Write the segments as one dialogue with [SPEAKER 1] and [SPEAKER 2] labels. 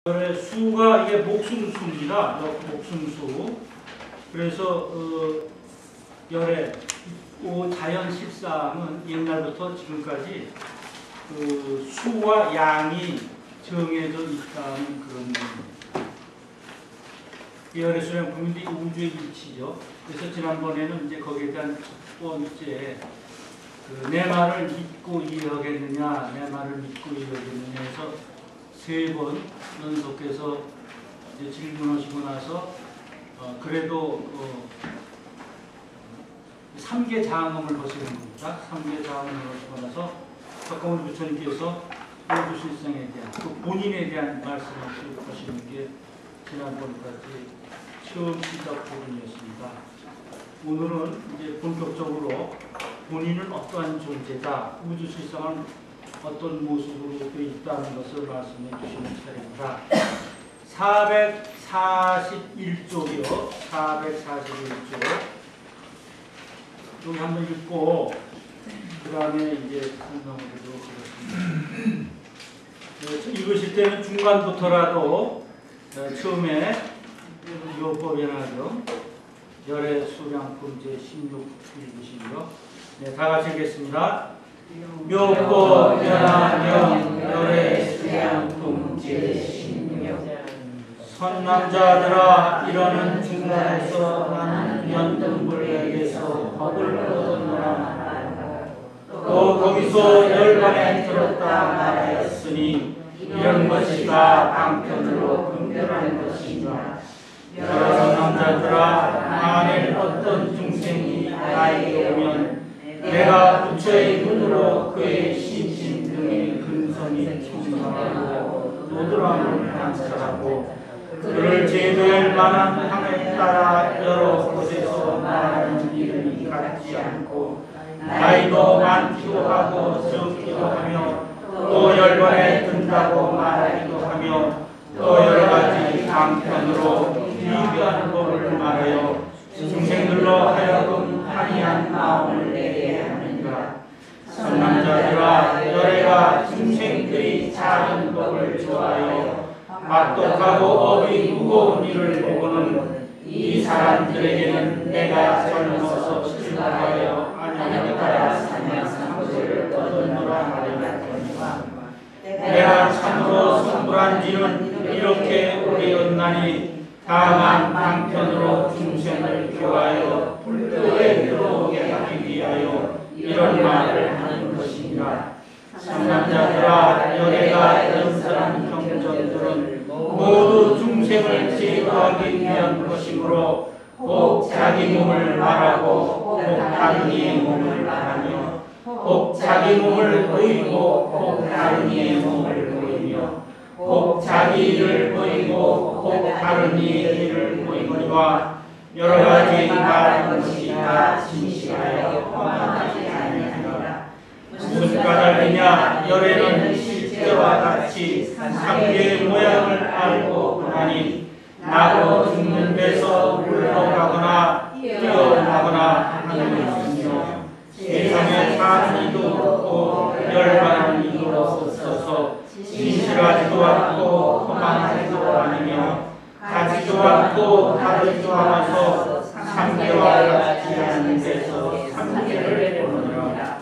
[SPEAKER 1] 수가 이게 목숨수입니다. 목숨수. 그래서 열의 자연 실상은 옛날부터 지금까지 수와 양이 정해져 있다는 그런 열의 수량 부분이 우주의 이치죠. 그래서 지난번에는 이제 거기에 대한 첫 번째 내 말을 믿고 이해하겠느냐, 내 말을 믿고 이해하겠느냐 해서 세 번 연속해서 이제 질문하시고 나서 그래도 3개 장음을 거시는 겁니다. 3개 장음을 거시고 나서 석가모니 부처님께서 우주실상에 대한 또 본인에 대한 말씀을 하시는 게 지난번까지 처음 시작 부분이었습니다. 오늘은 이제 본격적으로 본인은 어떠한 존재다, 우주실상은 어떤 모습으로 되어 있다는 것을 말씀해 주시는 차례입니다. 441쪽이요. 441쪽. 여기 한번 읽고 그 다음에 이제 설명을 해보도록 하겠습니다. 읽으실 때는 중간부터라도 처음에 요법연화경 열의 수량품 제16 읽으시고요. 네, 다 같이 읽겠습니다. 묘법 연화경 열의 수량품 제16 선남자들아, 이러는 중간에서 나는 연등불에게서 법을 얻었노라. 또 거기서 열반에 들었다 말하였으니 이런 것이가 방편으로 분별하는 것이니라. 여러 선남자들아, 만일 어떤 중생이 나에게 오면 내가 부처의 눈으로 그의 심신 등의 근성이 충만하고 노드람을 관찰하고 그를 제도할 만한 함에 따라 여러 곳에서 말하는 이름이 같지 않고 나이도 많기도 하고 적기도 하며 또 열반에 든다고 말하기도 하며 또 여러가지 방편으로 비교하는 법을 말하여 중생들로 하여금 한이한 마음을 내게 하느니라. 선남자들아, 열애가 중생들이 작은 법을 좋아하여 막독하고 업이 무거운 일을 보고는 이 사람들에게는 내가 젊어서 출가하여 아니하게 따라 산양상고를 얻었노라 말하였거니와 내가 참으로 성불한 지는 이렇게 오래였나니 다만 방편으로 중생을 교하여 불도에 들어오게 하기 위하여 이런 말을 하는 것이니라. 선남자들아, 열애가 연설한 경전들은 모두 중생을 제도하기 위한 것이므로 혹 자기 몸을 말하고 혹 다른 이의 몸을 말하며 혹 자기 몸을 보이고 혹 다른 이의 몸을 보이며 혹 자기 일을 보이고 혹 다른 이의 일을 보이거니와 여러 가지 말하는 것이 다 진실하여 험하지 아니하니라. 무슨 까닭이냐? 열애는 실제와 같이 상계의 모양을 알고 보나니 나고 죽는 데서 물러가거나 뛰어나거나 하는 것이며 세상에 사는 이도 없고 열반하는 이도 없어서 진실하지도 않고 험하지도 않으며 같지도 않고 다르지도 않아서 상계와 같지 않은 데서 상계를 보느니라.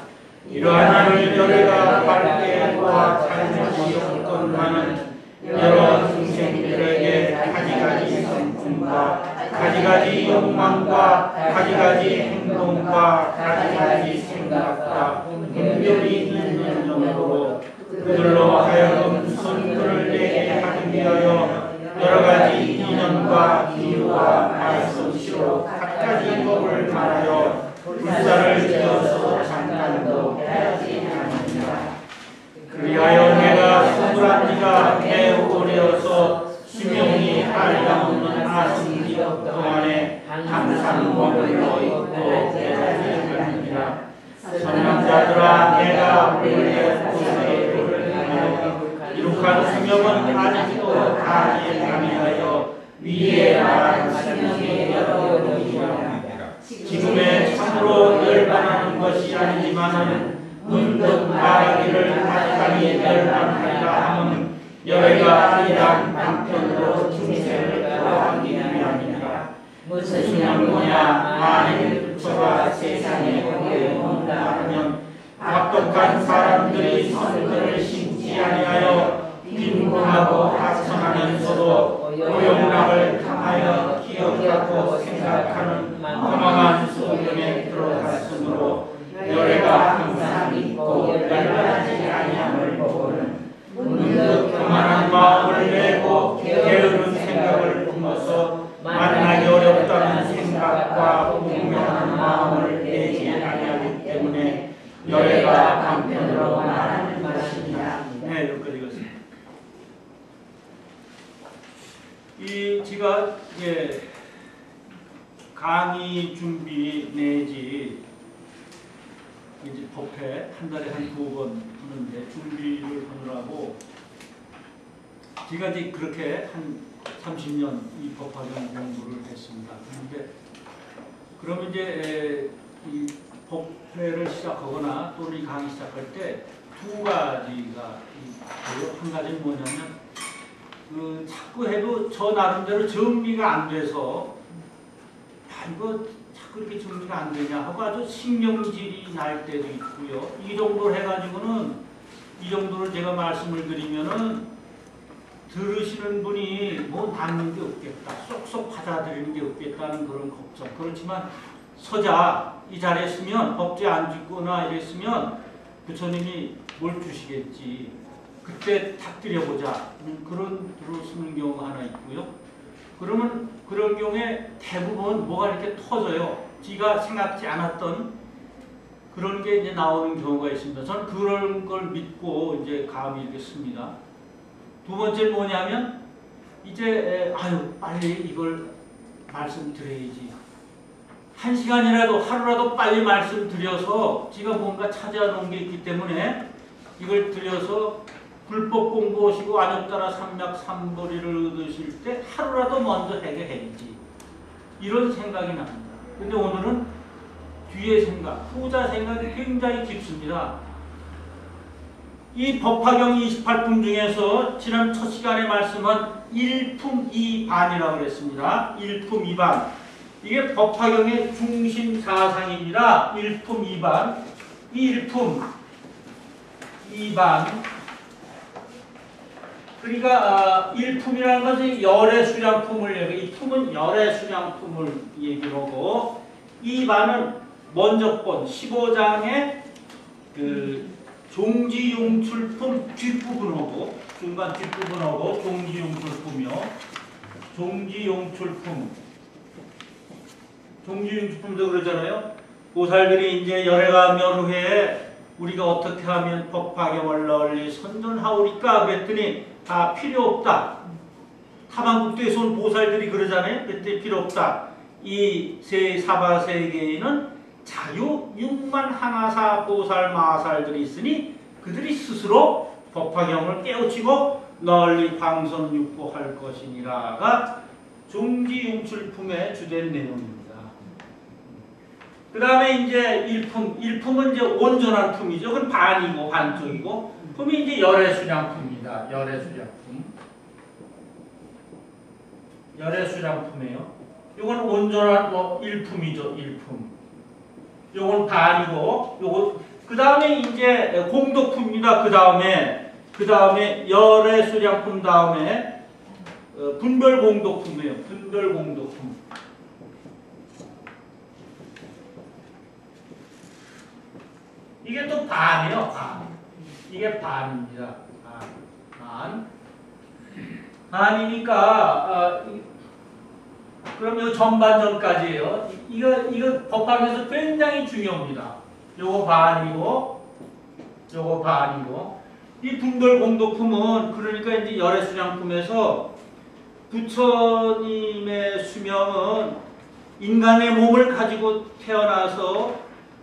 [SPEAKER 1] 이러한 일을 열애가 밝게 보아 잘못이 없건만은 여러 중생들에게 가지가지 성품과 가지가지 욕망과 가지가지 행동과 가지가지 생각과 분별이 있는 정도로 그들로 하여금 손들을 내게 하기 위하여 여러 가지 인연과 비유와 말솜씨로 갖가지 법을 말하여 불사를 지어서 장난도 해야지 않느니라. 그리하여 내가 성불한 지가 매우 오래여서 수명이 한량없는 아승기역 동안에 항상 머물러 있고 내다지 않느니라. 선남자들아, 내가 원래 고세를 하여 이룩한 수명은 아직도 다 이해 아니하여 위에 말한 수명이 여러 번이라. 지금에 참으로 열반하는 것이 아니지만은 문득 말하기를 마땅히 열반하리라 하면
[SPEAKER 2] 열애가 이러한 방편으로 중생을 구하기 위함이니라. 무슨 양모냐 만일 부처가 세상에 온다 하면 악독한 사람들이 선들을 심지 아니하여 빈곤하고 하천하면서도 오용락을 당하여 기억하고 생각하는 허망한 소경에 들어갔으므로 열애가 항상 있고 열하지 아니함을 보고는 문득 교만한 마음을 내고 게으른 생각을 품어서 만나기 어렵다는 생각과 공명한 마음을 내지 아니하기 때문에 열애가 방편으로 말하는 것이니라.
[SPEAKER 1] 네, 여기까지 읽었습니다. 제가 강의 준비 내지 이제 법회 한 달에 한 2번 하는데 준비를 하느라고 제가 이제 그렇게 한 30년 이 법화경 공부를 했습니다. 그런데 그러면 이제 이 법회를 시작하거나 또는 이 강의 시작할 때 2가지가 있고요. 한 가지는 뭐냐면 자꾸 해도 저 나름대로 정리가 안 돼서 이거 자꾸 이렇게 정리가 안 되냐 하고 아주 신경질이 날 때도 있고요. 이 정도로 해가지고는 이 정도로 제가 말씀을 드리면은 들으시는 분이 뭐 남는 게 없겠다, 쏙쏙 받아들이는 게 없겠다는 그런 걱정. 그렇지만 서자 이 자리에 있으면 법제 안 짓거나 이랬으면 부처님이 뭘 주시겠지. 그때 탁 드려보자. 그런 들어 쓰는 경우가 하나 있고요. 그러면 그런 경우에 대부분 뭐가 이렇게 터져요. 지가 생각지 않았던 그런 게 이제 나오는 경우가 있습니다. 저는 그런 걸 믿고 이제 감히 이렇게 씁니다. 두 번째는 뭐냐면 이제 빨리 이걸 말씀드려야지. 1시간이라도 하루라도 빨리 말씀드려서 지가 뭔가 찾아놓은 게 있기 때문에 이걸 드려서 불법 공부하시고 안욕따라 삼맥삼보리를 얻으실 때 하루라도 먼저 해결해야지. 이런 생각이 납니다. 근데 오늘은 뒤의 생각, 후자 생각이 굉장히 깊습니다. 이 법화경 28품 중에서 지난 첫 시간에 말씀한 1품 2반이라고 그랬습니다. 1품 2반. 이게 법화경의 중심 사상입니다. 1품 2반. 이 1품 2반. 그러니까 1품이라는 것은 열의 수량품을 얘기해. 이 품은 열의 수량품을 얘기하고 2반은 먼저 본 15장의 종지용출품 뒷부분하고 중간 뒷부분하고 종지용출품이요. 종지용출품도 그러잖아요. 보살들이 이제 열애가 멸후에 우리가 어떻게 하면 법화경을 널리 선전하오리까 그랬더니 다 필요 없다. 타반국도에서 온 보살들이 그러잖아요. 그때 필요 없다. 이 사바세계에는 자유 6만 항아사 보살 마살들이 있으니 그들이 스스로 법화경을 깨우치고 널리 광선 육보할 것이니라가 종지용출품의 주된 내용입니다. 그 다음에 이제 1품은 이제 온전한 품이죠. 그건 반이고 반쪽이고 품이 이제 열애수량품입니다. 열애수량품이에요. 이건 온전한 1품이죠. 1품. 요건 반이고 요거 그 다음에 이제 공덕품입니다. 그 다음에 열애수량품 다음에 분별공덕품이에요. 분별공덕품. 이게 또 반이에요. 반. 이게 반입니다. 반이니까 그럼 이 전반전까지예요. 이거 법학에서 굉장히 중요합니다. 요거 반이고 이 분별공덕품은 그러니까 이제 열애수량품에서 부처님의 수명은 인간의 몸을 가지고 태어나서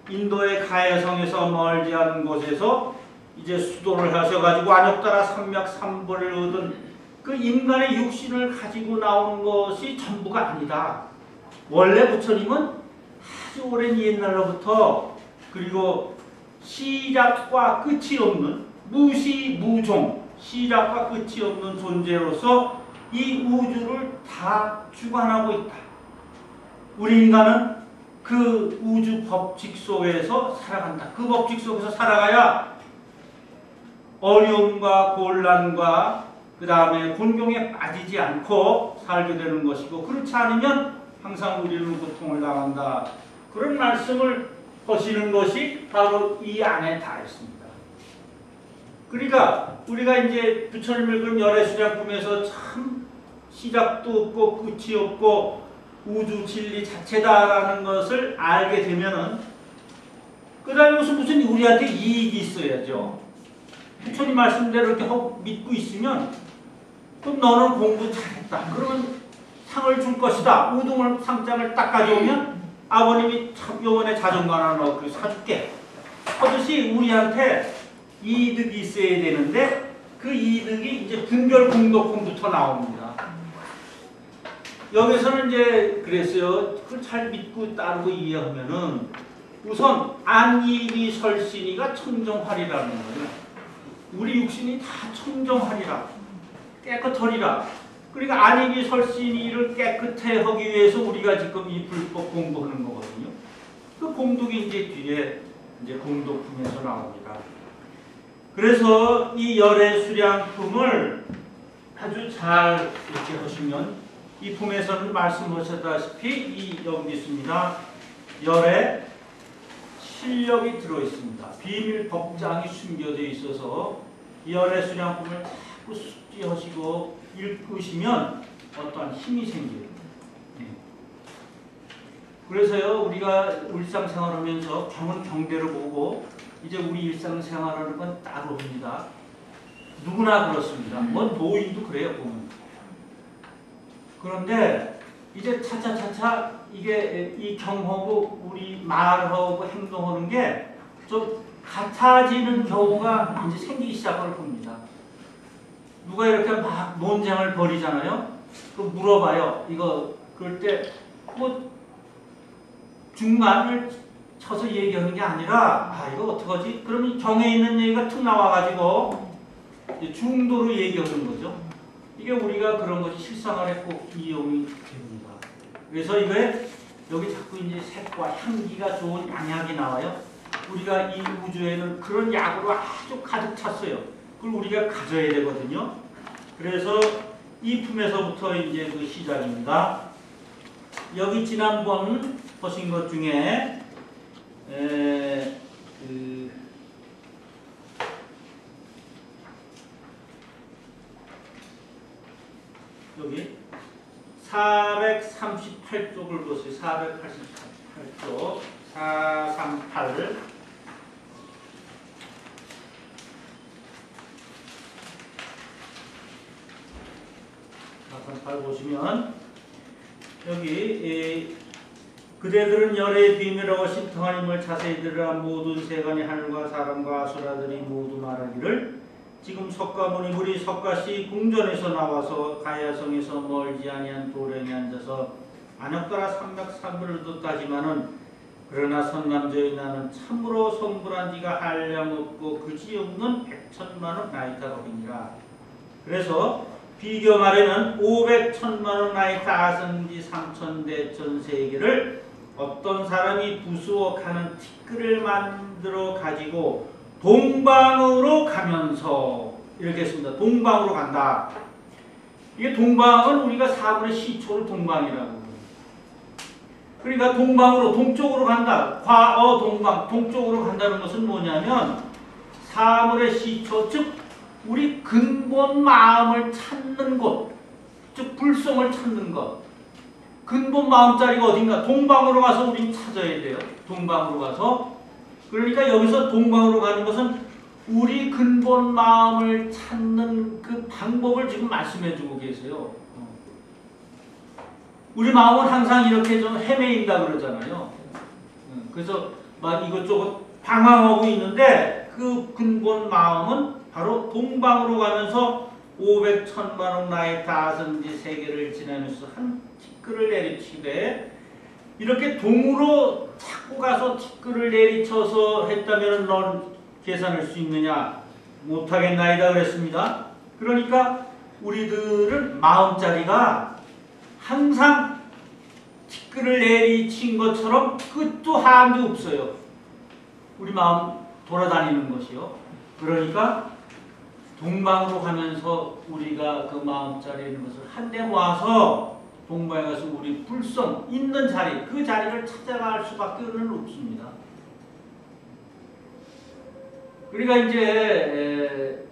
[SPEAKER 1] 인도의 가해성에서 멀지 않은 곳에서 이제 수도를 하셔가지고 안욕따라 삼맥삼보를 얻은 그 인간의 육신을 가지고 나오는 것이 전부가 아니다. 원래 부처님은 아주 오랜 옛날로부터 그리고 시작과 끝이 없는 무시 무종 시작과 끝이 없는 존재로서 이 우주를 다 주관하고 있다. 우리 인간은 그 우주 법칙 속에서 살아간다. 그 법칙 속에서 살아가야 어려움과 곤란과 그 다음에 곤경에 빠지지 않고 살게 되는 것이고, 그렇지 않으면 항상 우리는 고통을 당한다. 그런 말씀을 하시는 것이 바로 이 안에 다 있습니다. 그러니까 우리가 이제 부처님을 그런 열애수량품에서 참 시작도 없고 끝이 없고 우주 진리 자체다라는 것을 알게 되면은 그 다음에 무슨 우리한테 이익이 있어야죠. 부처님 말씀대로 이렇게 믿고 있으면 그럼 너는 공부 잘했다. 그러면 상을 줄 것이다. 우등을 상장을 딱 가져오면 아버님이 요번에 자전거 하나 넣고 사줄게. 하듯이 우리한테 이득이 있어야 되는데 그 이득이 이제 분별 공덕품부터 나옵니다. 여기서는 이제 그랬어요. 그걸 잘 믿고 따르고 이해하면은 우선 안이비 설신이가 청정하리라는 거예요. 우리 육신이 다 청정하리라. 깨끗하리라. 그러니까 안이비 설신이를 깨끗해 하기 위해서 우리가 지금 이 불법 공부하는 거거든요. 그 공덕이 이제 뒤에 이제 공덕품에서 나옵니다. 그래서 이 열의 수량품을 아주 잘 이렇게 하시면 이 품에서는 말씀하셨다시피 이 여기 있습니다. 열의 실력이 들어있습니다. 비밀 법장이 숨겨져 있어서 이 열의 수량품을 자꾸 숙지하시고 읽으시면 어떠한 힘이 생겨요. 그래서요, 우리가 일상생활하면서 경은 경대를 보고 이제 우리 일상생활하는 건 따로 합니다. 누구나 그렇습니다. 뭔 도인도 그래요, 보면. 그런데 이제 차차차차 이게 이 경하고 우리 말하고 행동하는 게 좀 같아지는 경우가 이제 생기기 시작할 겁니다. 누가 이렇게 막 논쟁을 벌이잖아요. 그 물어봐요. 이거 그럴 때 뭐 중간을 쳐서 얘기하는 게 아니라 이거 어떡하지? 그러면 경에 있는 얘기가 툭 나와가지고 중도로 얘기하는 거죠. 이게 우리가 그런 것이 실생활에 꼭 이용이 됩니다. 그래서 이거에 여기 자꾸 이제 색과 향기가 좋은 양약이 나와요. 우리가 이 우주에는 그런 약으로 아주 가득 찼어요. 그걸 우리가 가져야 되거든요. 그래서 이 품에서부터 이제 그 시작입니다. 여기 지난번 보신 것 중에 여기 438쪽을 보세요. 488쪽 438 438 보시면 여기 그대들은 열의 비밀하고 신통하님을 자세히 들으라. 모든 세간의 하늘과 사람과 아수라들이 모두 말하기를 지금 석가모니 물이 석가시 궁전에서 나와서 가야성에서 멀지 아니한 도량에 앉아서 안역따라 삼맥삼불을 듣다지만은 그러나 선남자의 나는 참으로 성불한 지가 한량없고 그지없는 100천만원 나이다거니라. 그래서 비교 말에는 500천만원 나이다 아성지 3천대천 세계를 어떤 사람이 부수억하는 티끌을 만들어 가지고 동방으로 가면서 이렇게 했습니다. 동방으로 간다. 이게 동방은 우리가 사물의 시초를 동방이라고. 그러니까 동방으로 동쪽으로 간다. 과어 동방 동쪽으로 간다는 것은 뭐냐면 사물의 시초 즉 우리 근본 마음을 찾는 곳, 즉 불성을 찾는 것. 근본 마음자리가 어딘가 동방으로 가서 우리는 찾아야 돼요. 동방으로 가서. 그러니까 여기서 동방으로 가는 것은 우리 근본 마음을 찾는 그 방법을 지금 말씀해주고 계세요. 우리 마음은 항상 이렇게 좀 헤매인다 그러잖아요. 그래서 막 이것저것 방황하고 있는데 그 근본 마음은 바로 동방으로 가면서 500천만원 나의 다선지 세계를 지나면서 한 티끌을 내리치되 이렇게 동으로 자꾸 가서 티끌을 내리쳐서 했다면 넌 계산할 수 있느냐? 못하겠나이다 그랬습니다. 그러니까 우리들은 마음자리가 항상 티끌을 내리친 것처럼 끝도 한도 없어요. 우리 마음 돌아다니는 것이요. 그러니까 동방으로 가면서 우리가 그 마음자리에 있는 것을 한데 모아서 동방에 가서 우리 불성 있는 자리, 그 자리를 찾아갈 수밖에 없습니다. 그러니까 이제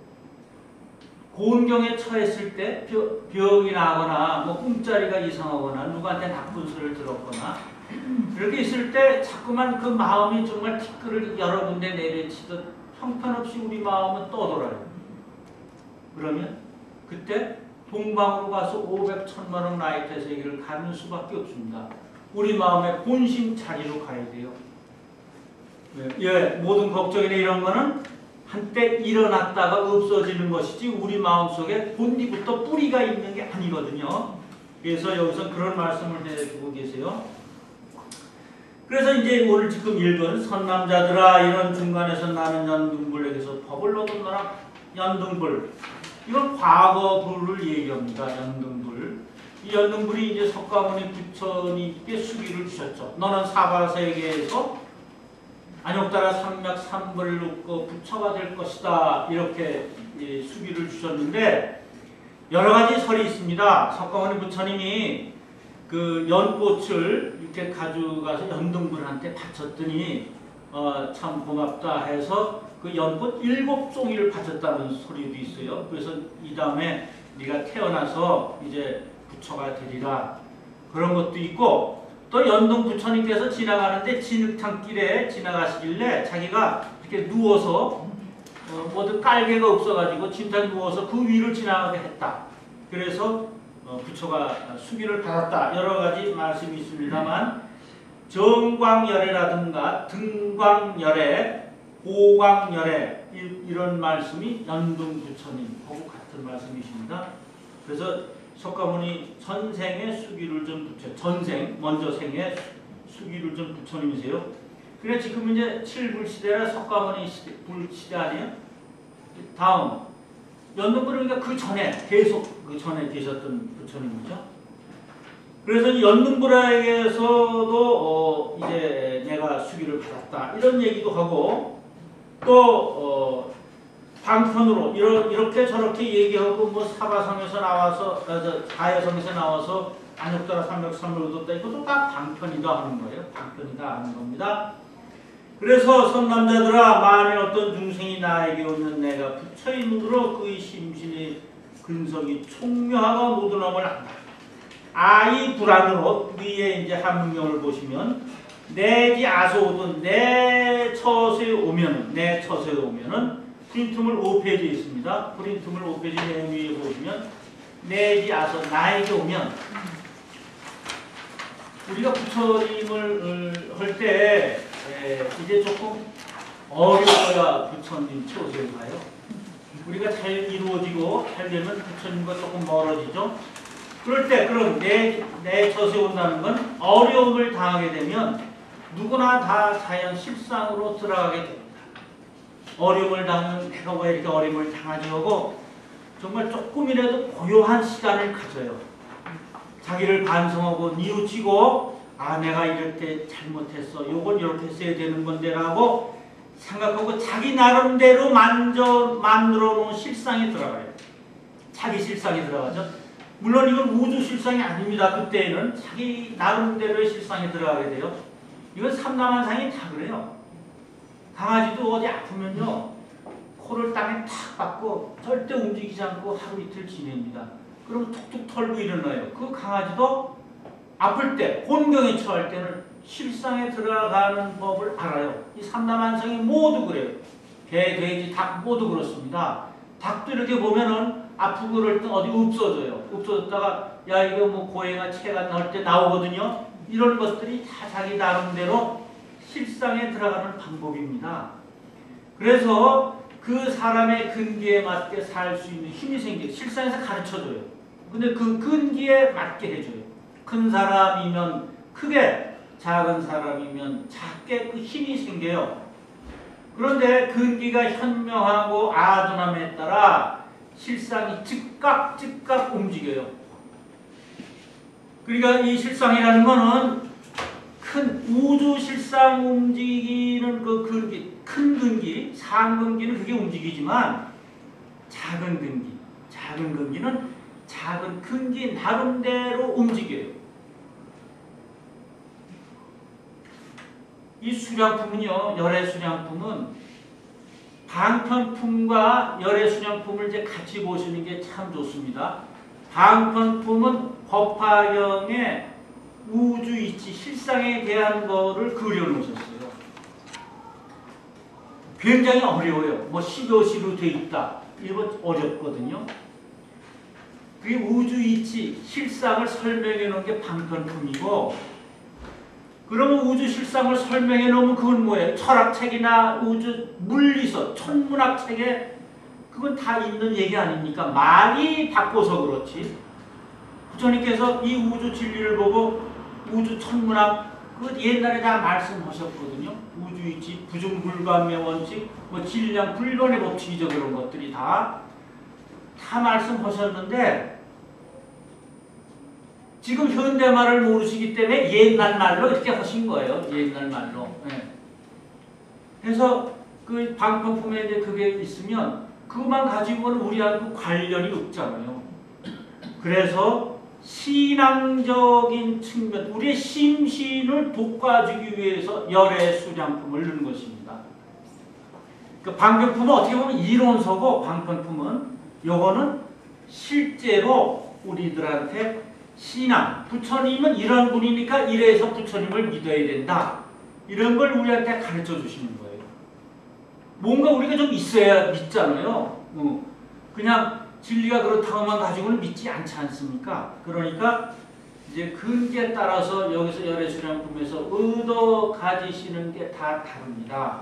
[SPEAKER 1] 고운경에 처했을 때 병이 나거나 뭐 꿈자리가 이상하거나 누구한테 나쁜 소리를 들었거나 이렇게 있을 때 자꾸만 그 마음이 정말 티끌을 여러 군데 내려치듯 형편없이 우리 마음은 떠돌아요. 그러면 그때 동방으로 가서 500, 1000만원 나이트 세계를 가는 수밖에 없습니다. 우리 마음의 본심 자리로 가야 돼요. 예, 모든 걱정이나 이런 거는 한때 일어났다가 없어지는 것이지 우리 마음속에 본디부터 뿌리가 있는 게 아니거든요. 그래서 여기서 그런 말씀을 해주고 계세요. 그래서 이제 오늘 지금 읽은 선남자들아 이런 중간에서 나는 연등불에게서 법을 얻었노라. 연등불, 이건 과거불을 얘기합니다. 연등불. 이 연등불이 이제 석가모니 부처님께 수기를 주셨죠. 너는 사바세계에서 안욕따라 삼맥 삼불을 놓고 부처가 될 것이다. 이렇게 수기를 주셨는데 여러 가지 설이 있습니다. 석가모니 부처님이 그 연꽃을 이렇게 가져가서 연등불한테 바쳤더니 참 고맙다 해서 그 연꽃 7종이를 바쳤다는 소리도 있어요. 그래서 이 다음에 네가 태어나서 이제 부처가 되리라. 그런 것도 있고 또 연등 부처님께서 지나가는데 진흙탕길에 지나가시길래 자기가 이렇게 누워서 모두 깔개가 없어가지고 진탕 누워서 그 위를 지나가게 했다. 그래서 부처가 수기를 받았다. 여러 가지 말씀이 있습니다만 정광열애라든가 등광열애, 고광열애 이런 말씀이 연등 부처님하고 같은 말씀이십니다. 그래서 석가모니 전생에 수기를 좀 부처, 전생 먼저 생에 수기를 좀 부처님이세요. 그래 지금 이제 7불 시대라 석가모니 시대, 불 시대 아니에요? 다음 연등불은 그러니까 그 전에 계속 그 전에 계셨던 부처님이죠. 그래서 연등불에게서도 이제 내가 수기를 받았다 이런 얘기도 하고 또 방편으로 이렇게 저렇게 얘기하고 뭐 사바성에서 나와서 가야성에서 나와서 안욕따라 삼맥삼을 얻었다 이것도 다 방편이다 하는 거예요. 방편이다 하는 겁니다. 그래서 선남자들아 만일 어떤 중생이 나에게 오면 내가 부처의 눈으로 그의 심신의 근성이 총명하가 모두놈을 한다. 아이 불안으로 위에 이제 한문경을 보시면 내지 아소오든 내 처소에 오면은 프린트물 5페이지에 있습니다. 프린트물 5페이지 맨 위에 보시면 내지 아서 나에게 오면 우리가 부처님을 할 때 이제 조금 어려워야 부처님 처소에 가요. 우리가 잘 이루어지고 잘 되면 부처님과 조금 멀어지죠. 그럴 때 그럼 내 처소에 온다는 건 어려움을 당하게 되면 누구나 다 자연 실상으로 들어가게 됩니다. 어려움을 당하면 내가 왜 이렇게 어려움을 당하지 하고 정말 조금이라도 고요한 시간을 가져요. 자기를 반성하고 뉘우치고 아 내가 이럴 때 잘못했어. 요건 이렇게 했어야 되는 건데 라고 생각하고 자기 나름대로 만들어 놓은 실상에 들어가요. 자기 실상에 들어가죠. 물론 이건 우주 실상이 아닙니다. 그때는 자기 나름대로의 실상에 들어가게 돼요. 이건 삼남한상이 다 그래요. 강아지도 어디 아프면요 코를 땅에 탁 박고 절대 움직이지 않고 하루 이틀 지냅니다. 그럼 툭툭 털고 일어나요. 그 강아지도 아플 때 곤경에 처할 때는 실상에 들어가는 법을 알아요. 이 삼남한상이 모두 그래요. 개, 돼지, 닭 모두 그렇습니다. 닭도 이렇게 보면은 아프고 그럴 때 어디 없어져요. 없어졌다가 야 이거 뭐 고행아 체가 나올 때 나오거든요. 이런 것들이 다 자기 나름대로 실상에 들어가는 방법입니다. 그래서 그 사람의 근기에 맞게 살 수 있는 힘이 생겨요. 실상에서 가르쳐줘요. 근데 그 근기에 맞게 해줘요. 큰 사람이면 크게, 작은 사람이면 작게 그 힘이 생겨요. 그런데 근기가 현명하고 아둔함에 따라 실상이 즉각 움직여요. 그러니까 이 실상이라는 거는 큰 우주 실상 움직이는 그 근기, 큰 근기, 상근기는 그게 움직이지만 작은 근기는 작은 근기 나름대로 움직여요. 이 수량품은요, 열의 수량품은 방편품과 열의 수량품을 이제 같이 보시는 게 참 좋습니다. 방편품은 법화경에 우주 이치, 실상에 대한 거를 그려놓으셨어요. 굉장히 어려워요. 뭐 시도시로 돼 있다. 이거 어렵거든요. 그게 우주 이치, 실상을 설명해 놓은 게 방편품이고, 그러면 우주 실상을 설명해 놓으면 그건 뭐예요? 철학책이나 우주 물리서, 천문학책에 그건 다 있는 얘기 아닙니까? 말이 바꿔서 그렇지. 부처님께서 이 우주 진리를 보고 우주 천문학 그 옛날에 다 말씀하셨거든요. 우주이치, 부중불감의 원칙, 뭐 질량 불변의 법칙이죠. 그런 것들이 다 말씀하셨는데 지금 현대말을 모르시기 때문에 옛날 말로 이렇게 하신 거예요. 옛날 말로. 네. 그래서 그 방편품에 이제 그게 있으면 그것만 가지고는 우리하고 관련이 없잖아요. 그래서 신앙적인 측면, 우리의 심신을 돋궈주기 위해서 열의 수량품을 넣은 것입니다. 그 방편품은 어떻게 보면 이론서고, 방편품은 요거는 실제로 우리들한테 신앙, 부처님은 이런 분이니까 이래서 부처님을 믿어야 된다. 이런 걸 우리한테 가르쳐 주시는 거예요. 뭔가 우리가 좀 있어야 믿잖아요. 그냥 진리가 그렇다고만 가지고는 믿지 않지 않습니까? 그러니까 이제 근기에 따라서 여기서 열의 수량품에서 의도 가지시는 게 다 다릅니다.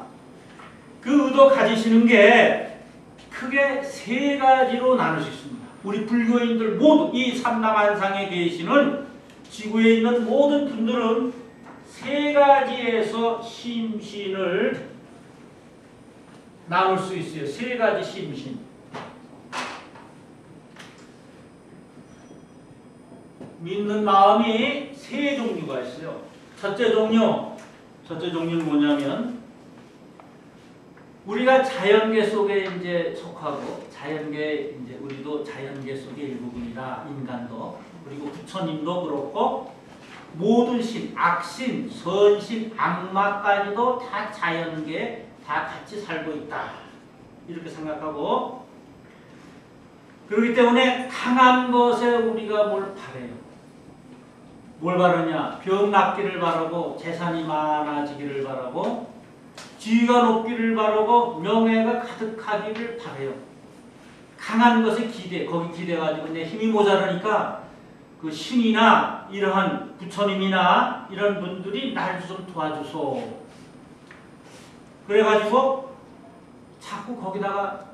[SPEAKER 1] 그 의도 가지시는 게 크게 세 가지로 나눌 수 있습니다. 우리 불교인들 모두 이 삼남한상에 계시는 지구에 있는 모든 분들은 세 가지에서 심신을 나눌 수 있어요. 세 가지 심신. 믿는 마음이 세 종류가 있어요. 첫째 종류는 뭐냐면 우리가 자연계 속에 이제 속하고 이제 우리도 자연계 속의 일부분이다. 인간도 그리고 부처님도 그렇고 모든 신, 악신, 선신, 악마까지도 다 자연계 다 같이 살고 있다. 이렇게 생각하고 그렇기 때문에 강한 것에 우리가 뭘 바래요. 뭘 바라냐? 병 낫기를 바라고 재산이 많아지기를 바라고 지위가 높기를 바라고 명예가 가득하기를 바라요. 강한 것에 기대, 거기 기대가지고 내 힘이 모자라니까 그 신이나 이러한 부처님이나 이런 분들이 날 좀 도와주소. 그래가지고 자꾸 거기다가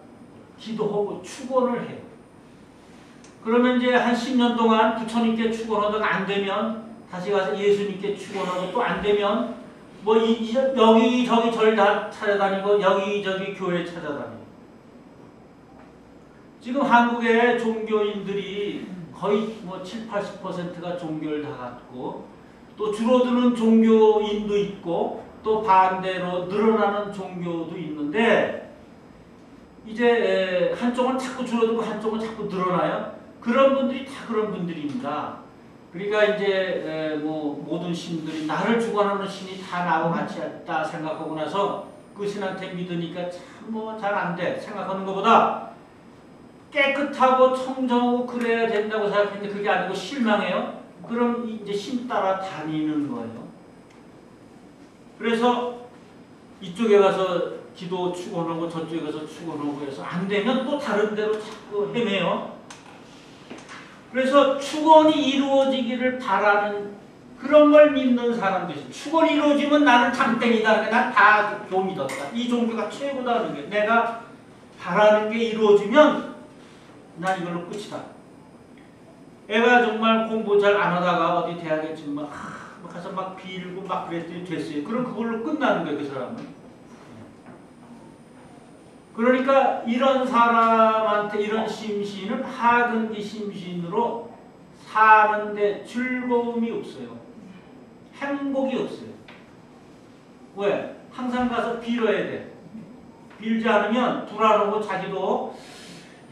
[SPEAKER 1] 기도하고 축원을 해요. 그러면 이제 한 10년 동안 부처님께 축원하다가 안 되면 다시 가서 예수님께 축원하고 또 안 되면 뭐 여기저기 절 찾아다니고 여기저기 교회 찾아다니고 지금 한국의 종교인들이 거의 뭐 7, 80%가 종교를 다 갖고 또 줄어드는 종교인도 있고 또 반대로 늘어나는 종교도 있는데 이제 한쪽은 자꾸 줄어들고 한쪽은 자꾸 늘어나요. 그런 분들이 다 그런 분들입니다. 그러니까 이제 뭐 모든 신들이 나를 주관하는 신이 다 나와 같이 있다 생각하고 나서 그 신한테 믿으니까 참 뭐 잘 안 돼 생각하는 것보다 깨끗하고 청정하고 그래야 된다고 생각했는데 그게 아니고 실망해요. 그럼 이제 신 따라 다니는 거예요. 그래서 이쪽에 가서 기도 축원하고 저쪽에 가서 축원하고 해서 안 되면 또 다른 데로 자꾸 헤매요. 그래서 축원이 이루어지기를 바라는 그런 걸 믿는 사람들이 있어요. 축원이 이루어지면 나는 장땡이다. 난 다 교 믿었다. 이 종교가 최고다. 하는 게 내가 바라는 게 이루어지면 난 이걸로 끝이다. 애가 정말 공부 잘 안 하다가 어디 대학에 지금 가서 막 빌고 막 그랬더니 됐어요. 그럼 그걸로 끝나는 거예요. 그 사람은. 그러니까 이런 사람한테 이런 심신은 하근기 심신으로 사는데 즐거움이 없어요. 행복이 없어요. 왜? 항상 가서 빌어야 돼. 빌지 않으면 불안하고 자기도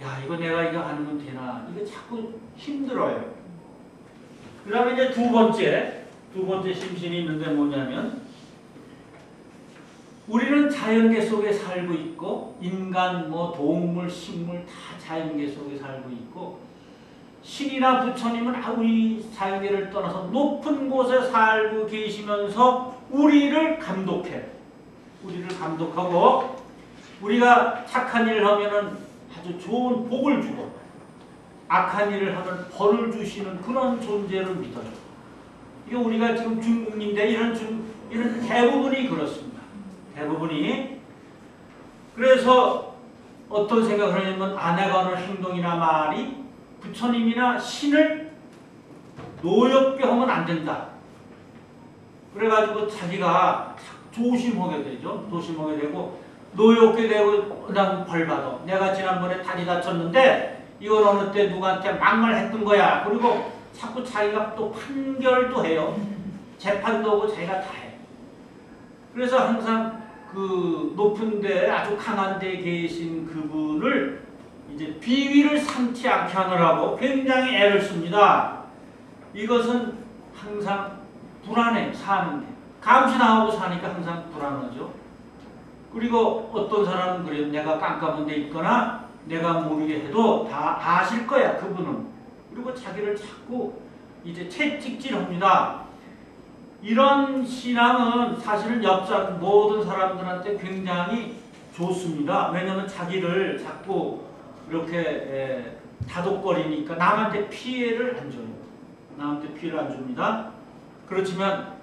[SPEAKER 1] 야 이거 내가 이거 안 하면 되나 이거 자꾸 힘들어요. 그 다음에 이제 두 번째 심신이 있는데 뭐냐면 우리는 자연계 속에 살고 있고 인간, 동물, 식물 다 자연계 속에 살고 있고 신이나 부처님은 우리 자연계를 떠나서 높은 곳에 살고 계시면서 우리를 감독해. 우리를 감독하고 우리가 착한 일을 하면은 아주 좋은 복을 주고 악한 일을 하면 벌을 주시는 그런 존재를 믿어요. 이게 우리가 지금 중국인데 이런 대부분이 그렇습니다. 대부분이. 그래서 어떤 생각을 하냐면 아내가 하는 행동이나 말이 부처님이나 신을 노엽게 하면 안 된다. 그래가지고 자기가 조심하게 되죠. 조심하게 되고 노엽게 되고 그다음 벌 받아. 내가 지난번에 다리 다쳤는데 이건 어느 때 누구한테 막말했던 거야. 그리고 자꾸 자기가 또 판결도 해요. 재판도 하고 자기가 다 해. 그래서 항상 그 높은 데 아주 강한 데 계신 그분을 이제 비위를 삼지 않게 하느라고 굉장히 애를 씁니다. 이것은 항상 불안해 사는데 감시당하고 사니까 항상 불안하죠. 그리고 어떤 사람은 그래요. 내가 깜깜한 데 있거나 내가 모르게 해도 다 아실 거야 그분은. 그리고 자기를 자꾸 이제 채찍질합니다. 이런 신앙은 사실은 옆 모든 사람들한테 굉장히 좋습니다. 왜냐하면 자기를 자꾸 이렇게 다독거리니까 남한테 피해를 안 줘요. 남한테 피해를 안 줍니다. 그렇지만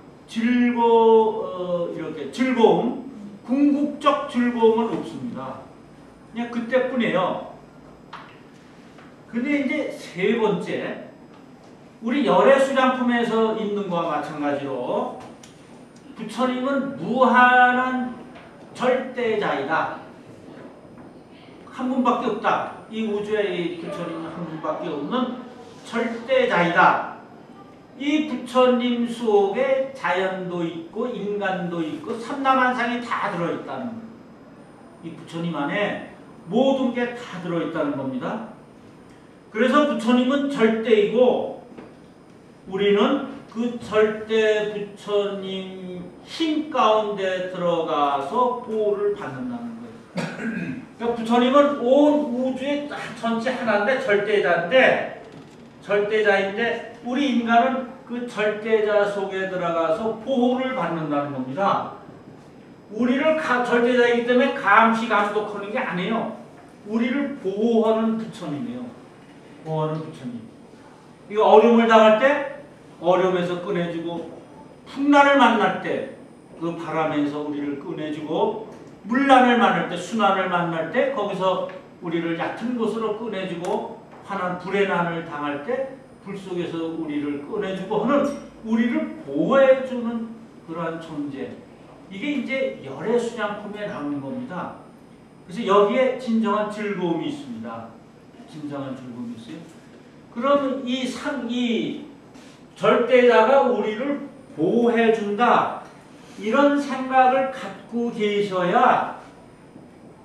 [SPEAKER 1] 이렇게 즐거움, 궁극적 즐거움은 없습니다. 그냥 그때뿐이에요. 근데 이제 세 번째, 우리 열애수장품에서 있는 것과 마찬가지로 부처님은 무한한 절대자이다. 한 분밖에 없다. 이 우주에 이 부처님은 한 분밖에 없는 절대자이다. 이 부처님 속에 자연도 있고 인간도 있고 삼라만상이 다 들어있다는 거예요. 이 부처님 안에 모든 게 다 들어있다는 겁니다. 그래서 부처님은 절대이고 우리는 그 절대 부처님 힘 가운데 들어가서 보호를 받는다는 거예요. 그러니까 부처님은 온 우주의 전체 하나인데 절대자인데 우리 인간은 그 절대자 속에 들어가서 보호를 받는다는 겁니다. 우리를 절대자이기 때문에 감시 감독하는 게 아니에요. 우리를 보호하는 부처님이에요. 보호하는 부처님. 이거 어려움을 당할 때 어려움에서 꺼내주고 풍란을 만날 때 그 바람에서 우리를 꺼내주고 물난을 만날 때 순환을 만날 때 거기서 우리를 얕은 곳으로 꺼내주고 환한 불의 난을 당할 때 불 속에서 우리를 꺼내주고 하는 우리를 보호해주는 그러한 존재. 이게 이제 열애수장품에 나오는 겁니다. 그래서 여기에 진정한 즐거움이 있습니다. 진정한 즐거움이 있어요. 그럼 이 절대자가 우리를 보호해준다. 이런 생각을 갖고 계셔야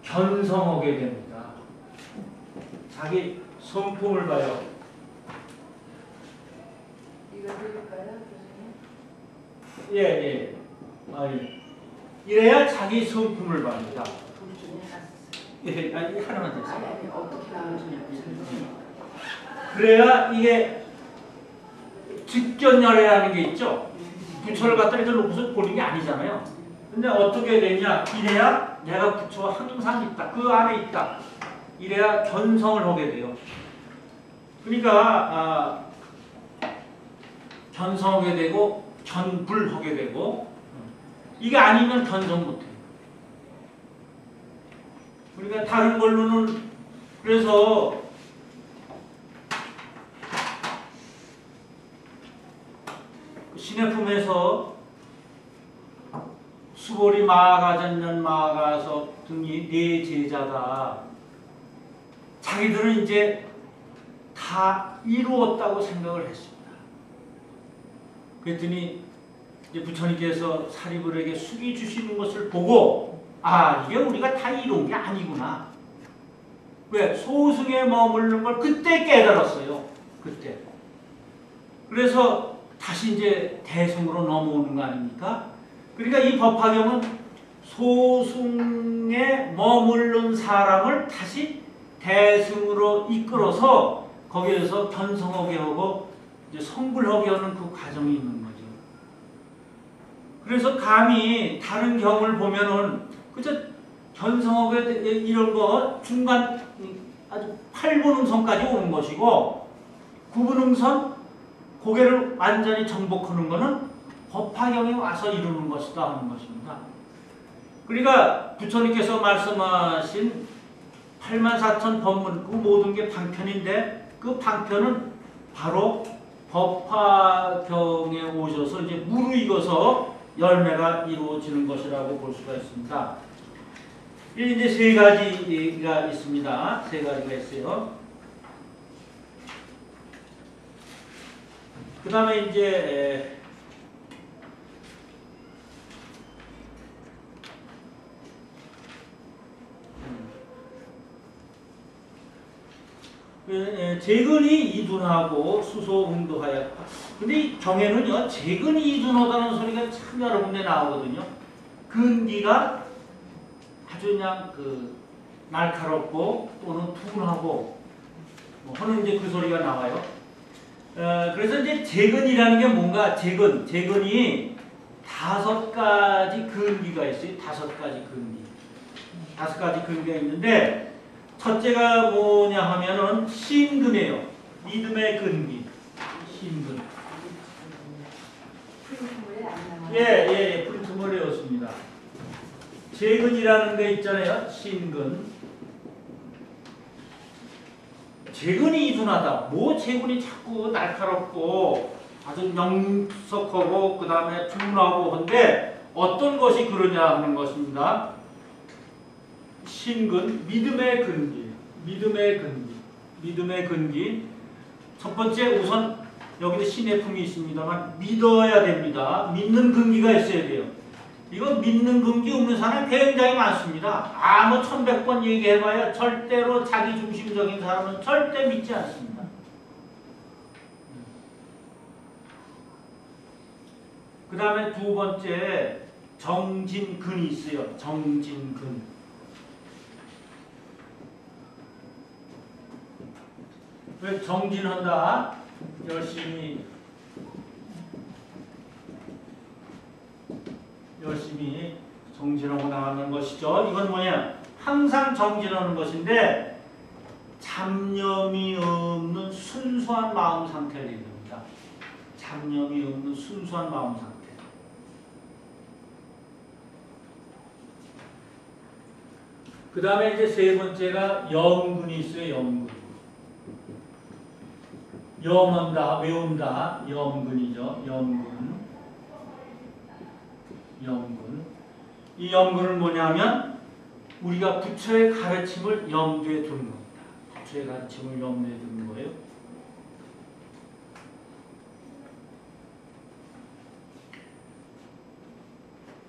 [SPEAKER 1] 견성하게 됩니다. 자기 성품을 봐요.
[SPEAKER 2] 이거 드릴까요, 교수님?
[SPEAKER 1] 예. 이래야 자기 성품을 봅니다. 예, 하나만 됐어요.
[SPEAKER 2] 아니, 어떻게 나누느냐.
[SPEAKER 1] 그래야 이게 직견열애라는 게 있죠. 부처를 갖다 이렇게 놓고서 보는 게 아니잖아요. 근데 어떻게 되냐? 이래야 내가 부처와 항상 있다. 그 안에 있다. 이래야 견성을 하게 돼요. 그러니까 견성하게 되고 견불하게 되고 이게 아니면 견성 못해요. 그러니까 다른 걸로는 그래서 신의 품에서 수보리 마가전년 마가섭 등이 네 제자가 자기들은 이제 다 이루었다고 생각을 했습니다. 그랬더니 이제 부처님께서 사리불에게 숙이 주시는 것을 보고 아 이게 우리가 다 이룬 게 아니구나. 왜? 소승에 머무르는 걸 그때 깨달았어요. 그때. 그래서 다시 이제 대승으로 넘어오는 거 아닙니까? 그러니까 이 법화경은 소승에 머무르는 사람을 다시 대승으로 이끌어서 거기에서 견성하게 하고 이제 성불하게 하는 그 과정이 있는 거죠. 그래서 감히 다른 경을 보면은 그저 견성하게 이런 거 중간 아주 8분음선까지 오는 것이고 9분음선 고개를 완전히 정복하는 것은 법화경에 와서 이루는 것이다 하는 것입니다. 그러니까 부처님께서 말씀하신 84,000 법문 그 모든 게 방편인데 그 방편은 바로 법화경에 오셔서 이제 무르익어서 열매가 이루어지는 것이라고 볼 수가 있습니다. 이제 세 가지가 있습니다. 세 가지가 있어요. 그 다음에 이제 재근이 이둔하고 수소응도하여. 근데 이 경에는요 재근이 이둔하다는 소리가 참 여러 군데 나오거든요. 근기가 아주 그냥 날카롭고 또는 둔하고 하는 이제 그 소리가 나와요. 그래서 이제 재근이라는 게 뭔가 재근이 5가지 근기가 있어요. 5가지 근기. 5가지 근기가 있는데 첫째가 뭐냐 하면은 신근이에요. 믿음의 근기. 신근. 예, 프린트물에 외웠습니다. 재근이라는 게 있잖아요. 신근. 재근이 이둔하다. 뭐 재근이 자꾸 날카롭고 아주 명석하고 그 다음에 둔하고 한데 어떤 것이 그러냐 하는 것입니다. 신근, 믿음의 근기. 믿음의 근기. 첫 번째 우선 여기도 신의 품이 있습니다만 믿어야 됩니다. 믿는 근기가 있어야 돼요. 이거 믿는 근기 없는 사람이 굉장히 많습니다. 아무 1100번 얘기해봐야 절대로 자기 중심적인 사람은 절대 믿지 않습니다. 그 다음에 두 번째 정진근이 있어요. 정진근. 왜 정진한다? 열심히 정진하고 나가는 것이죠. 이건 뭐냐? 항상 정진하는 것인데 잡념이 없는 순수한 마음 상태를 얘기합니다. 잡념이 없는 순수한 마음 상태. 그 다음에 이제 세 번째가 염근이 있어요. 염근. 염한다, 외운다, 염근이죠. 염근. 이 염근은 뭐냐면 우리가 부처의 가르침을 염두에 두는 겁니다. 부처의 가르침을 염두에 두는 거예요.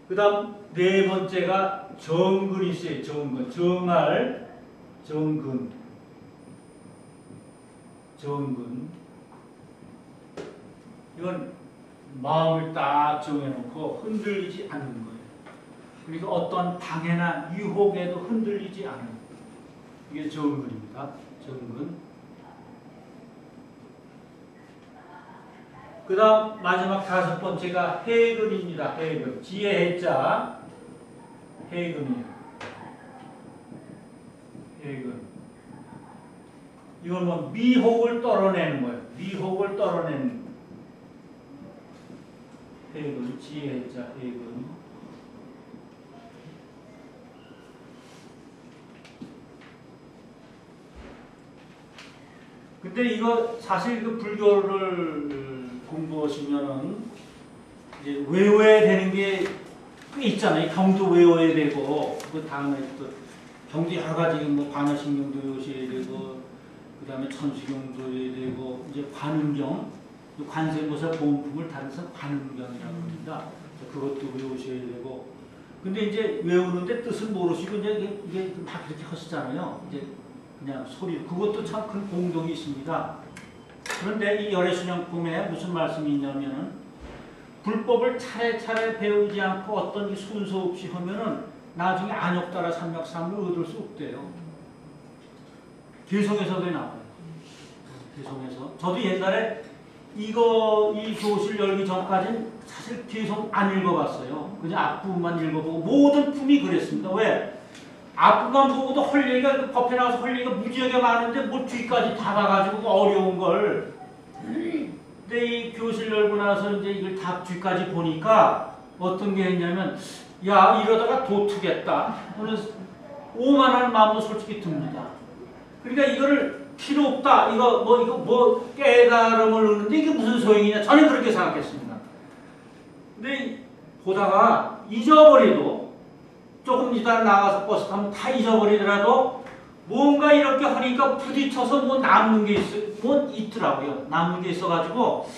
[SPEAKER 1] 그 다음 네 번째가 정근이 있어요. 정근. 정할, 정근. 이건 마음을 딱 정해놓고 흔들리지 않는 거예요. 그러니까 어떤 방해나 유혹에도 흔들리지 않은 이게 정근입니다. 정근. 그 다음 마지막 5번째가 해근입니다. 해근. 지혜 해자 해근이에요. 해근. 이건 뭐 미혹을 떨어내는 거예요. 미혹을 떨어내는 해근. 지혜 해자 해근. 근데 이거 사실 그 불교를 공부하시면은 이제 외워야 되는 게 꽤 있잖아요. 경도 외워야 되고 그 다음에 또 경도 여러 가지 뭐 관여신경도 외우셔야 되고 그 다음에 천수경도 외워야 되고 이제 관음경 관세음보살 보험품을 다뤄서 관음경이라고 합니다. 그것도 외우셔야 되고 근데 이제 외우는데 뜻을 모르시고 이제 이게 막 이렇게 하시잖아요. 이제 그냥 소리 그것도 참 큰 공동이 있습니다. 그런데 이 열애순양품에 무슨 말씀이 있냐면은 불법을 차례차례 배우지 않고 어떤 순서 없이 하면은 나중에 안욕따라 삼약삼을 얻을 수 없대요. 개성에서도 나와요. 개성에서 저도 옛날에 이 교실 열기 전까지는 사실 개성 안 읽어봤어요. 그냥 앞부분만 읽어보고 모든 품이 그랬습니다. 왜? 앞부분만 보고도 할 얘기가 법에 나와서 할 얘기가 무지하게 많은데 뭐 뒤까지 다 가가지고 어려운 걸. 근데 이 교실 열고 나서 이제 이걸 다 뒤까지 보니까 어떤 게 있냐면 야 이러다가 도투겠다. 그래서 오만한 마음도 솔직히 듭니다. 그러니까 이거를 필요 없다. 이거 뭐 깨달음을 얻는데 이게 무슨 소용이냐. 저는 그렇게 생각했습니다. 근데 보다가 잊어버려도 조금 이따 나가서 버스 타면 다 잊어버리더라도 뭔가 이렇게 하니까 부딪혀서 뭐 남는 게 있더라고요. 남는 게 있어가지고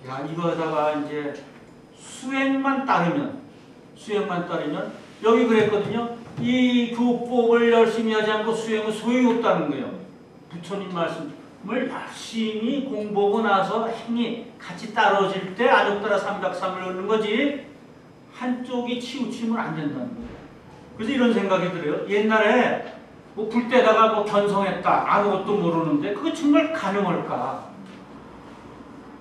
[SPEAKER 1] 야 이거다가 이제 수행만 따르면 여기 그랬거든요. 이 교법을 열심히 하지 않고 수행은 소용이 없다는 거예요. 부처님 말씀을 열심히 공부하고 나서 행이 같이 따라질 때 안욕따라 삼각삼을 얻는 거지 한쪽이 치우치면 안 된다는 거예요. 그래서 이런 생각이 들어요. 옛날에 뭐 불 때다가 뭐 견성했다 아무것도 모르는데 그거 정말 가능할까?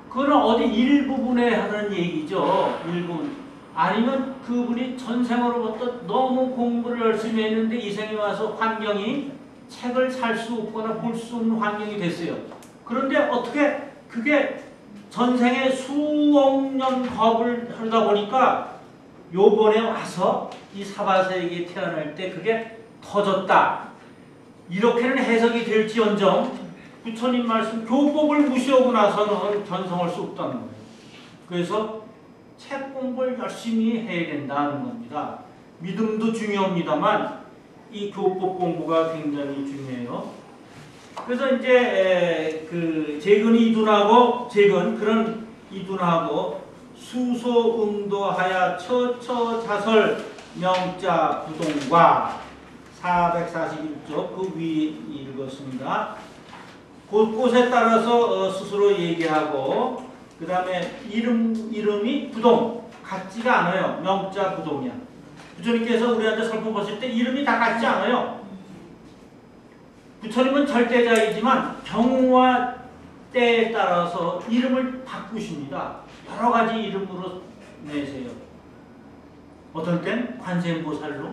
[SPEAKER 1] 그거는 어디 일부분에 하는 얘기죠. 일부분. 아니면 그분이 전생으로부터 너무 공부를 열심히 했는데 이 생에 와서 환경이 책을 살 수 없거나 볼 수 없는 환경이 됐어요. 그런데 어떻게 그게 전생에 수억 년 겁을 하다 보니까 요번에 와서 이 사바세계에 태어날 때 그게 터졌다. 이렇게는 해석이 될지언정 부처님 말씀 교법을 무시하고 나서는 견성할 수 없다는 거예요. 그래서 책 공부를 열심히 해야 된다는 겁니다. 믿음도 중요합니다만 이 교법 공부가 굉장히 중요해요. 그래서 이제 그 재근이 이둔하고 그런 이둔하고 수소응도하야 처처자설 명자 부동과 441쪽 그 위에 읽었습니다. 곳곳에 따라서 스스로 얘기하고 그 다음에 이름이 부동 같지가 않아요. 명자 부동이야. 부처님께서 우리한테 설법 보실 때 이름이 다 같지 않아요. 부처님은 절대자이지만 경우와 때에 따라서 이름을 바꾸십니다. 여러 가지 이름으로 내세요. 어떤 땐 관세음보살로,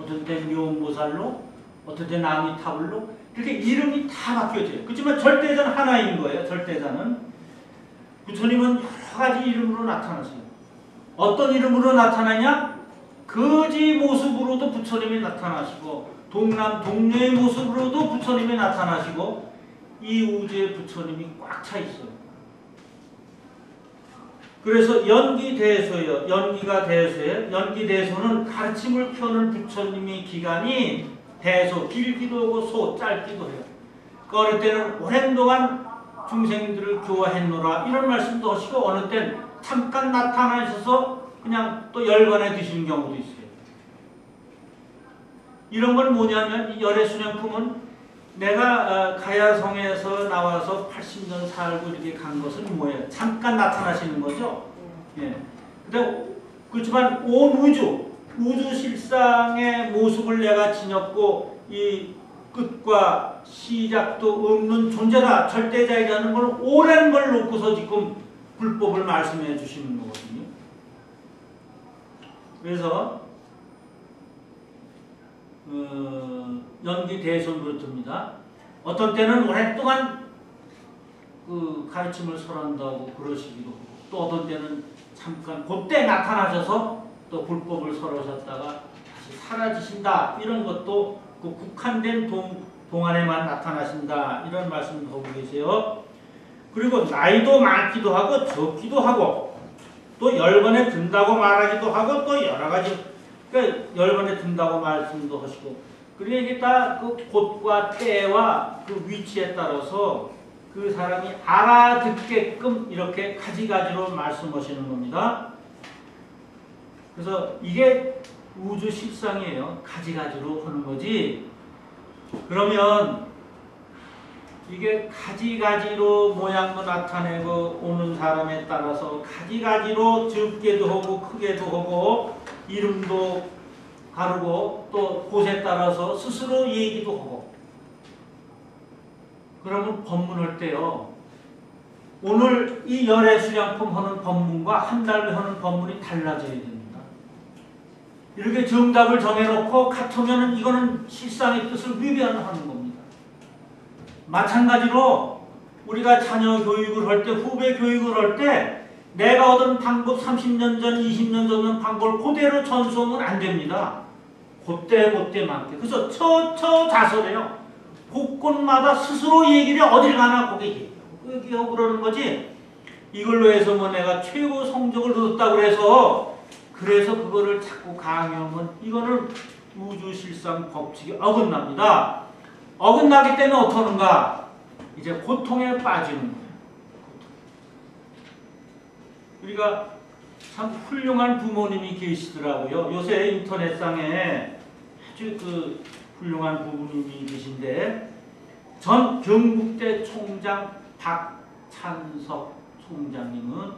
[SPEAKER 1] 어떤 땐 묘음보살로, 어떤 땐 아미타불로 이렇게 이름이 다 바뀌어져요. 그렇지만 절대자는 하나인 거예요. 절대자는. 부처님은 여러 가지 이름으로 나타나세요. 어떤 이름으로 나타나냐? 거지 모습으로도 부처님이 나타나시고 동남 동녀의 모습으로도 부처님이 나타나시고 이 우주에 부처님이 꽉 차 있어요. 그래서 연기대소예요. 연기가 대소예요. 연기대소는 가르침을 펴는 부처님의 기간이 대소, 길기도 하고 소, 짧기도 해요. 그 어느 때는 오랜 동안 중생들을 교화했노라 이런 말씀도 하시고 어느 땐 잠깐 나타나셔서 그냥 또 열반에 드시는 경우도 있어요. 이런 건 뭐냐면 이 열애순양품은 내가 가야성에서 나와서 80년 살고 이렇게 간 것은 뭐예요? 잠깐 나타나시는 거죠. 예. 근데 그렇지만 온 우주 실상의 모습을 내가 지녔고 이 끝과 시작도 없는 존재다. 절대자이라는 걸 오랜 걸 놓고서 지금 불법을 말씀해 주시는 거거든요. 그래서 연기대손 그렇습니다. 어떤 때는 오랫동안 그 가르침을 설한다고 그러시기도 하고 또 어떤 때는 잠깐 그때 나타나셔서 또 불법을 설하셨다가 다시 사라지신다. 이런 것도 그 국한된 동안에만 나타나신다. 이런 말씀도 하고 계세요. 그리고 나이도 많기도 하고 적기도 하고 또 열번에 든다고 말하기도 하고 또 여러 가지 그러니까 열번에 든다고 말씀도 하시고, 그러니까 이게 다 그 곳과 때와 그 위치에 따라서 그 사람이 알아듣게끔 이렇게 가지가지로 말씀하시는 겁니다. 그래서 이게 우주 실상이에요. 가지가지로 하는 거지. 그러면 이게 가지가지로 모양도 나타내고 오는 사람에 따라서 가지가지로 적게도 하고 크게도 하고 이름도 가르고 또 곳에 따라서 스스로 얘기도 하고, 그러면 법문할 때요, 오늘 이 열애수량품 하는 법문과 한 달 하는 법문이 달라져야 됩니다. 이렇게 정답을 정해놓고 같으면 이거는 실상의 뜻을 위배하는 겁니다. 마찬가지로 우리가 자녀 교육을 할 때, 후배 교육을 할 때 내가 얻은 방법 30년 전, 20년 전 방법을 그대로 전수하면 안 됩니다. 그때만큼. 그래서 자서래요. 곳곳마다 스스로 얘기를 어딜 가나 거기 얘기하고 그러는 거지. 이걸로 해서 뭐 내가 최고 성적을 얻었다고 그래서 그거를 자꾸 강요하면 이거는 우주실상 법칙이 어긋납니다. 어긋나기 때문에 어떡하는가? 이제 고통에 빠지는 거예요. 우리가 참 훌륭한 부모님이 계시더라고요. 요새 인터넷상에 아주 그 훌륭한 부모님이 계신데, 전 경북대 총장 박찬석 총장님은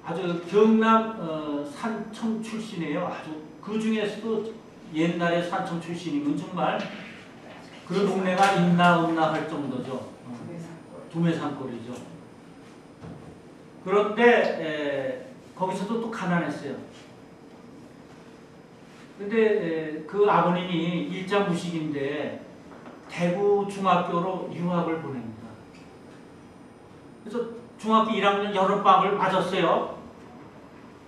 [SPEAKER 1] 아주 경남 산청 출신이에요. 아주 그 중에서도 옛날에 산청 출신이면 정말 그 동네가 있나 없나 할 정도죠. 두메산골이죠. 그런데 거기서도 또 가난했어요. 근데 그 아버님이 일자무식인데 대구 중학교로 유학을 보냅니다. 그래서 중학교 1학년 여름방학을 맞았어요.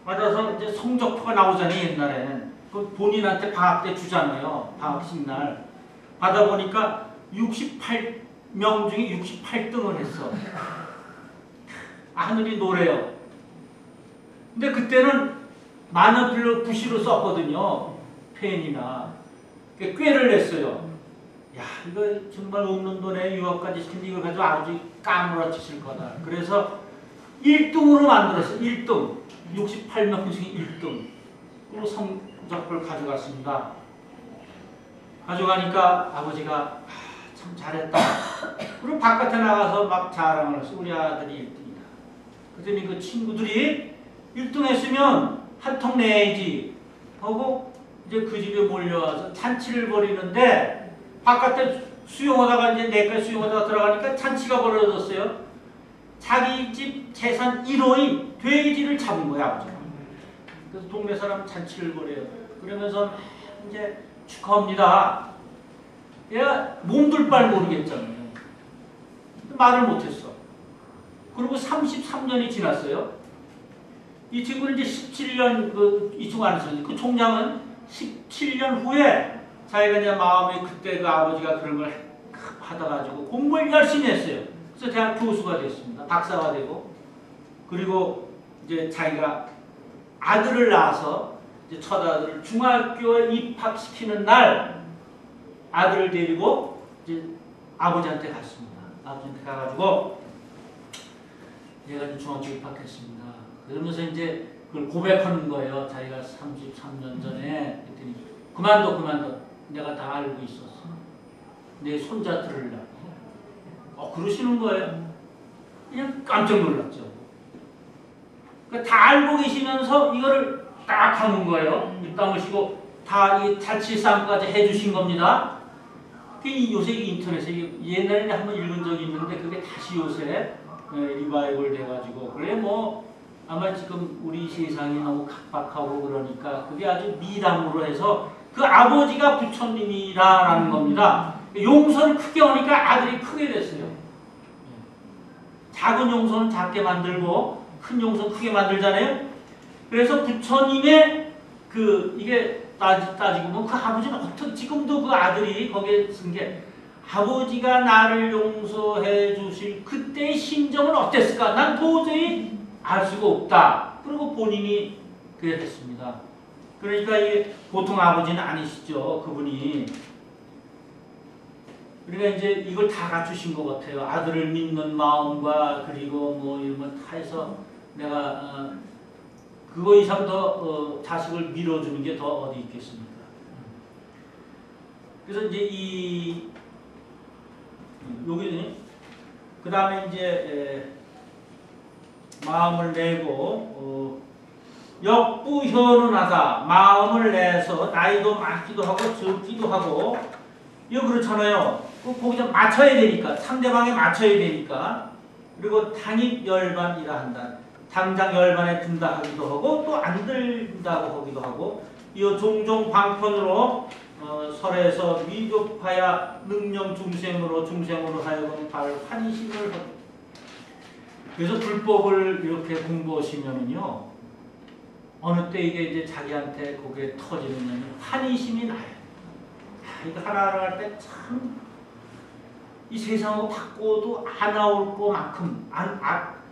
[SPEAKER 1] 맞아서 이제 성적표가 나오잖아요. 옛날에는 그 본인한테 방학 때 주잖아요. 방학식 날 받아 보니까 68명 중에 68등을 했어. 하늘이 노래요. 근데 그때는 만원필로 부시로 썼거든요. 펜이나. 꾀를 냈어요. 야, 이거 정말 없는 돈에 유학까지 시킨데 이걸 가지고 아버지 까무러치실 거다. 그래서 1등으로 만들었어요. 1등. 68명 중에 1등으로 성적을 가져갔습니다. 가져가니까 아버지가 참 잘했다. 그리고 바깥에 나가서 막 자랑을 했어요. 우리 아들이 1등이다. 그랬더니 그 친구들이 1등 했으면 한 통 내야지 하고 이제 그 집에 몰려와서 잔치를 벌이는데, 바깥에 수용하다가 이제 내과 수용하다가 들어가니까 잔치가 벌어졌어요. 자기 집 재산 1호인 돼지를 잡은 거야, 아버지가. 그래서 동네 사람 잔치를 벌여요. 그러면서 이제 축하합니다. 얘가 몸둘 바를 모르겠잖아요. 말을 못했어. 그리고 33년이 지났어요. 이 친구는 이제 17년, 이 친구 안 했어요. 그 총장은 17년 후에 자기가 이제 마음에 그때 그 아버지가 그런 걸 받아가지고 공부를 열심히 했어요. 그래서 대학 교수가 됐습니다. 박사가 되고. 그리고 이제 자기가 아들을 낳아서 이제 첫 아들을 중학교에 입학시키는 날 아들을 데리고 이제 아버지한테 갔습니다. 아버지한테 가가지고 얘가 이제 중학교에 입학했습니다. 그러면서 이제 그걸 고백하는 거예요. 자기가 33년 전에. 그랬더니 그만둬. 내가 다 알고 있었어. 내 손자 들으려고. 그러시는 거예요. 그냥 깜짝 놀랐죠. 그러니까 다 알고 계시면서 이거를 딱 하는 거예요. 입 다무시고 다 이 자취상까지 해주신 겁니다. 요새 인터넷에 옛날에 한번 읽은 적이 있는데 그게 다시 요새 리바이벌 돼가지고, 그래 뭐 아마 지금 우리 세상이 너무 각박하고 그러니까 그게 아주 미담으로 해서 그 아버지가 부처님이라는 겁니다. 용서를 크게 하니까 아들이 크게 됐어요. 작은 용서는 작게 만들고 큰 용서는 크게 만들잖아요. 그래서 부처님의 이게 따지고 보면 그 아버지는 어떻게, 지금도 그 아들이 거기에 쓴 게 아버지가 나를 용서해 주실 그때의 심정은 어땠을까? 난 도저히 알 수가 없다. 그리고 본인이 그랬습니다. 그러니까 이게 보통 아버지는 아니시죠. 그분이. 그러니까 이제 이걸 다 갖추신 것 같아요. 아들을 믿는 마음과 그리고 뭐 이런 걸 다 해서 내가 그거 이상 더 자식을 밀어주는 게 더 어디 있겠습니까? 그래서 이제 여기 그 다음에 이제 마음을 내고 역부현운하다 마음을 내서 나이도 많기도 하고 적기도 하고 이거 그렇잖아요. 거기서 맞춰야 되니까 상대방에 맞춰야 되니까 그리고 당입열반이라 한다. 당장 열반에 든다 하기도 하고 또 안 든다고 하기도 하고 이 종종 방편으로 설에서 미급하야 능령 중생으로 하여금 환희심을 하고 그래서 불법을 이렇게 공부하시면은요 어느 때 이게 이제 자기한테 그게 터지느냐면 환희심이 나요. 이거 하나하나 할 때 참 이 세상을 바꿔도 안 나올 것만큼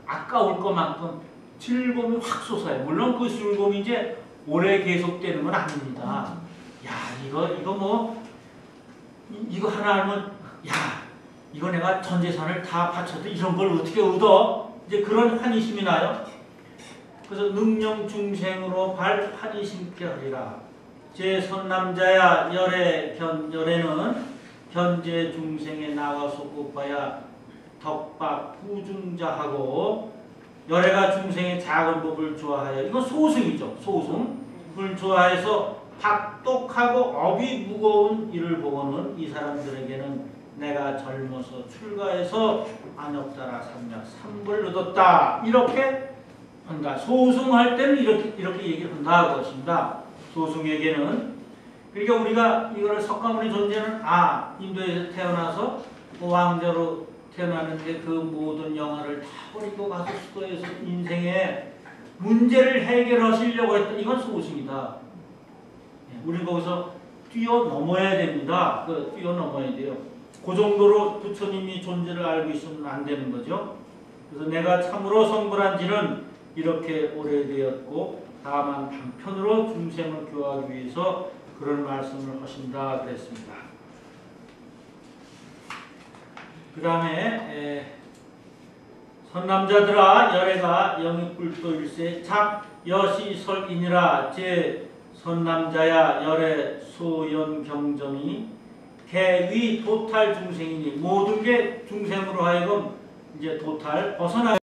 [SPEAKER 1] 아까울 것만큼 즐거움이 확 솟아요. 물론 그 즐거움이 이제 오래 계속되는 건 아닙니다. 야 이거 뭐 이거 하나 하면 야 이거 내가 전 재산을 다 바쳐도 이런 걸 어떻게 얻어? 이제 그런 환희심이 나요. 그래서 능령 중생으로 환희심케 하리라. 제 선남자야 열애는 현재 중생에 나와서 꼽아야 덕박 부중자하고 열애가 중생의 작은 법을 좋아하여 이건 소승이죠. 소승을 좋아해서 박독하고 업이 무거운 일을 보고는 이 사람들에게는 내가 젊어서 출가해서 안역다라 삼약 삼불 얻었다 이렇게 한다. 소승할 때는 이렇게 얘기를 한다 것입니다. 소승에게는 그러니까 우리가 이거를 석가모니 존재는 인도에서 태어나서 왕자로 태어나는데 그 모든 영화를 다 버리고 가서 수도에서 인생의 문제를 해결하시려고 했다. 이건 소승이다. 우리는 거기서 뛰어넘어야 됩니다. 뛰어넘어야 돼요. 그 정도로 부처님이 존재를 알고 있으면 안 되는 거죠. 그래서 내가 참으로 성불한 지는 이렇게 오래되었고 다만 방편으로 중생을 교화하기 위해서 그런 말씀을 하신다 그랬습니다. 그 다음에 선남자들아 열애가 영익불도일세 작여시설이니라 제 선남자야 열애 소연경전이 개위 도탈 중생이니 모든 게 중생으로 하여금 이제 도탈 벗어나